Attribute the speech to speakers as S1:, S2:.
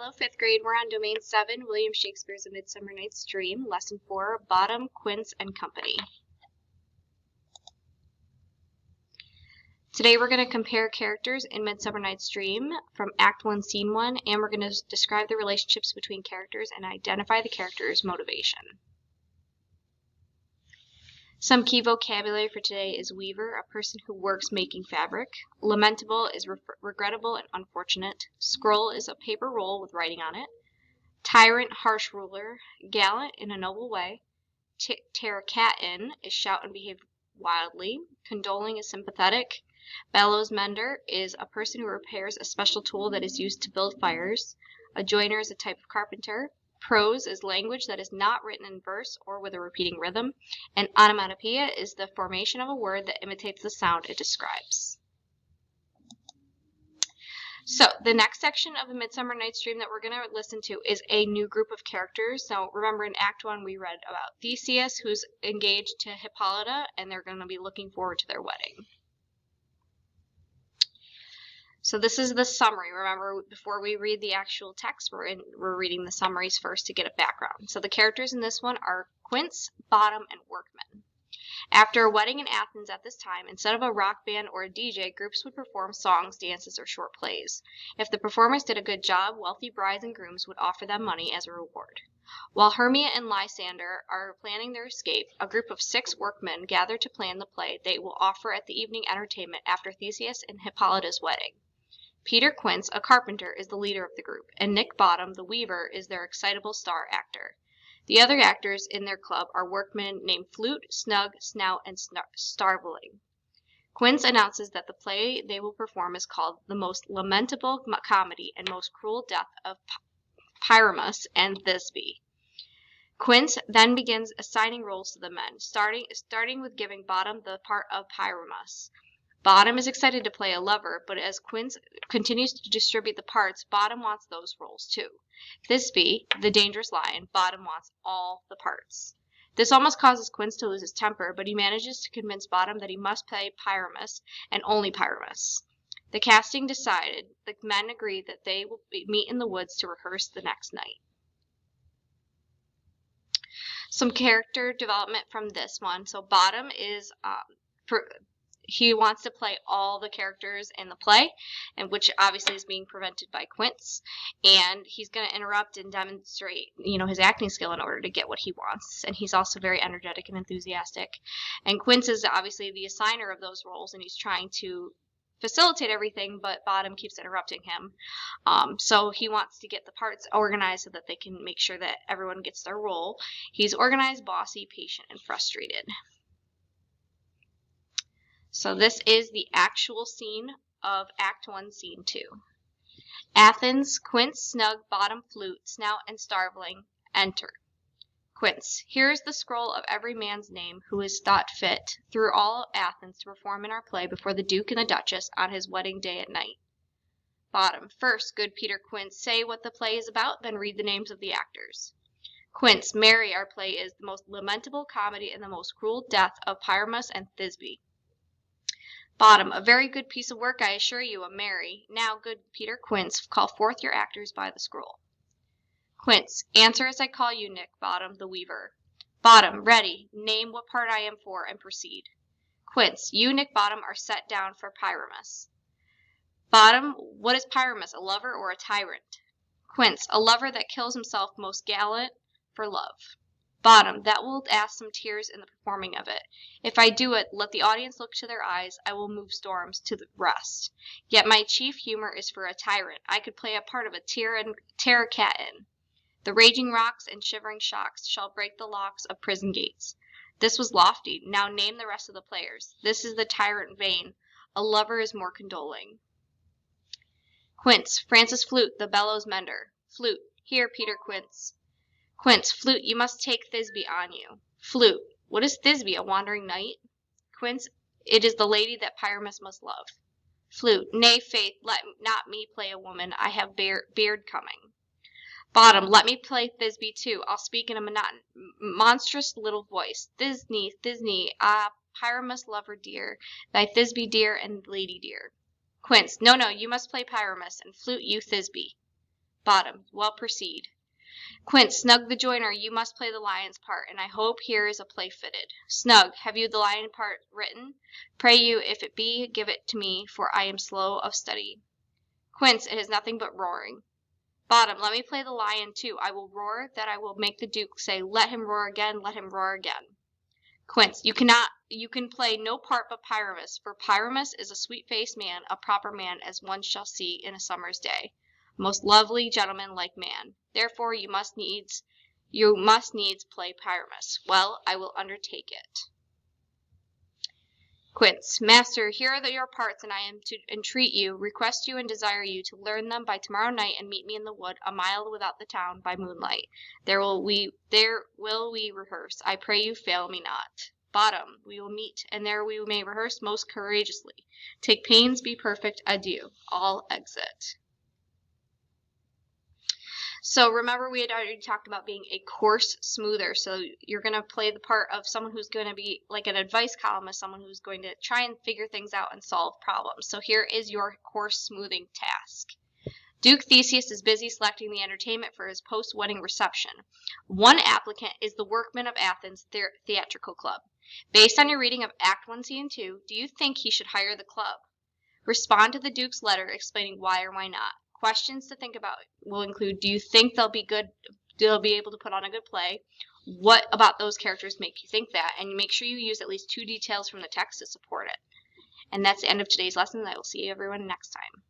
S1: Hello, 5th grade. We're on Domain 7, William Shakespeare's A Midsummer Night's Dream, Lesson 4, Bottom, Quince, and Company. Today we're going to compare characters in Midsummer Night's Dream from Act 1, Scene 1, and we're going to describe the relationships between characters and identify the character's motivation. Some key vocabulary for today is weaver, a person who works making fabric. Lamentable is regrettable and unfortunate. Scroll is a paper roll with writing on it. Tyrant, harsh ruler. Gallant, in a noble way. Terracatin is shout and behave wildly. Condoling is sympathetic. Bellows mender is a person who repairs a special tool that is used to build fires. A joiner is a type of carpenter. Prose is language that is not written in verse or with a repeating rhythm. And onomatopoeia is the formation of a word that imitates the sound it describes. So the next section of A Midsummer Night's Dream that we're going to listen to is a new group of characters. So remember in Act 1 we read about Theseus, who's engaged to Hippolyta, and they're going to be looking forward to their wedding. So this is the summary. Remember, before we read the actual text, we're reading the summaries first to get a background. So the characters in this one are Quince, Bottom, and Workman. After a wedding in Athens at this time, instead of a rock band or a DJ, groups would perform songs, dances, or short plays. If the performers did a good job, wealthy brides and grooms would offer them money as a reward. While Hermia and Lysander are planning their escape, a group of 6 workmen gather to plan the play they will offer at the evening entertainment after Theseus and Hippolyta's wedding. Peter Quince, a carpenter, is the leader of the group, and Nick Bottom, the weaver, is their excitable star actor. The other actors in their club are workmen named Flute, Snug, Snout, and Starveling. Quince announces that the play they will perform is called The Most Lamentable Comedy and Most Cruel Death of Pyramus and Thisbe. Quince then begins assigning roles to the men, starting with giving Bottom the part of Pyramus. Bottom is excited to play a lover, but as Quince continues to distribute the parts, Bottom wants those roles too. Thisbe, the dangerous lion, Bottom wants all the parts. This almost causes Quince to lose his temper, but he manages to convince Bottom that he must play Pyramus, and only Pyramus. The casting decided, the men agree that they will meet in the woods to rehearse the next night. Some character development from this one. So Bottom is he wants to play all the characters in the play, and which obviously is being prevented by Quince, and he's going to interrupt and demonstrate, his acting skill in order to get what he wants. And he's also very energetic and enthusiastic. And Quince is obviously the assigner of those roles, and he's trying to facilitate everything, but Bottom keeps interrupting him. So he wants to get the parts organized so that they can make sure that everyone gets their role. He's organized, bossy, patient, and frustrated. So this is the actual scene of Act 1, Scene 2. Athens, Quince, Snug, Bottom, Flute, Snout, and Starveling enter. Quince, here is the scroll of every man's name who is thought fit through all Athens to perform in our play before the Duke and the Duchess on his wedding day at night. Bottom, first, good Peter Quince, say what the play is about, then read the names of the actors. Quince, marry, our play is The Most Lamentable Comedy and the Most Cruel Death of Pyramus and Thisbe. Bottom, a very good piece of work, I assure you, a merry. Now, good Peter Quince, call forth your actors by the scroll. Quince, answer as I call you, Nick Bottom, the weaver. Bottom, ready, name what part I am for, and proceed. Quince, you, Nick Bottom, are set down for Pyramus. Bottom, what is Pyramus, a lover or a tyrant? Quince, a lover that kills himself most gallant for love. Bottom, that will ask some tears in the performing of it. If I do it, let the audience look to their eyes, I will move storms to the rest. Yet my chief humor is for a tyrant. I could play a part of a Terracatin. The raging rocks and shivering shocks shall break the locks of prison gates. This was lofty. Now name the rest of the players. This is the tyrant vain. A lover is more condoling. Quince, Francis Flute, the bellows mender. Flute, here, Peter Quince. Quince, Flute, you must take Thisbe on you. Flute, what is Thisbe, a wandering knight? Quince, it is the lady that Pyramus must love. Flute, nay, faith, let not me play a woman. I have beard coming. Bottom, let me play Thisbe too. I'll speak in a monstrous little voice. Thisne, Thisne, ah, Pyramus, lover dear, thy Thisbe dear and lady dear. Quince, no, you must play Pyramus, and Flute, you Thisbe. Bottom, well, proceed. Quince, Snug the joiner, you must play the lion's part, and I hope here is a play fitted. Snug, have you the lion part written? Pray you, if it be, give it to me, for I am slow of study. Quince, it is nothing but roaring. Bottom, let me play the lion too. I will roar that I will make the Duke say, let him roar again, let him roar again. Quince, you can play no part but Pyramus, for Pyramus is a sweet-faced man, a proper man, as one shall see in a summer's day. A most lovely gentleman-like man. Therefore you must needs play Pyramus. Well, I will undertake it. Quince, Master, here are your parts, and I am to entreat you, request you, and desire you to learn them by tomorrow night, and meet me in the wood, a mile without the town, by moonlight. There will we rehearse. I pray you, fail me not. Bottom, we will meet, and there we may rehearse most courageously. Take pains, be perfect. Adieu. All exit. So remember, we had already talked about being a course smoother. So you're going to play the part of someone who's going to be like an advice columnist, someone who's going to try and figure things out and solve problems. So here is your course smoothing task. Duke Theseus is busy selecting the entertainment for his post-wedding reception. One applicant is the Workmen of Athens Theatrical Club. Based on your reading of Act 1, Scene 2, do you think he should hire the club? Respond to the Duke's letter explaining why or why not. Questions to think about will include, do you think they'll be able to put on a good play? What about those characters make you think that? And make sure you use at least 2 details from the text to support it. And that's the end of today's lesson. I will see everyone next time.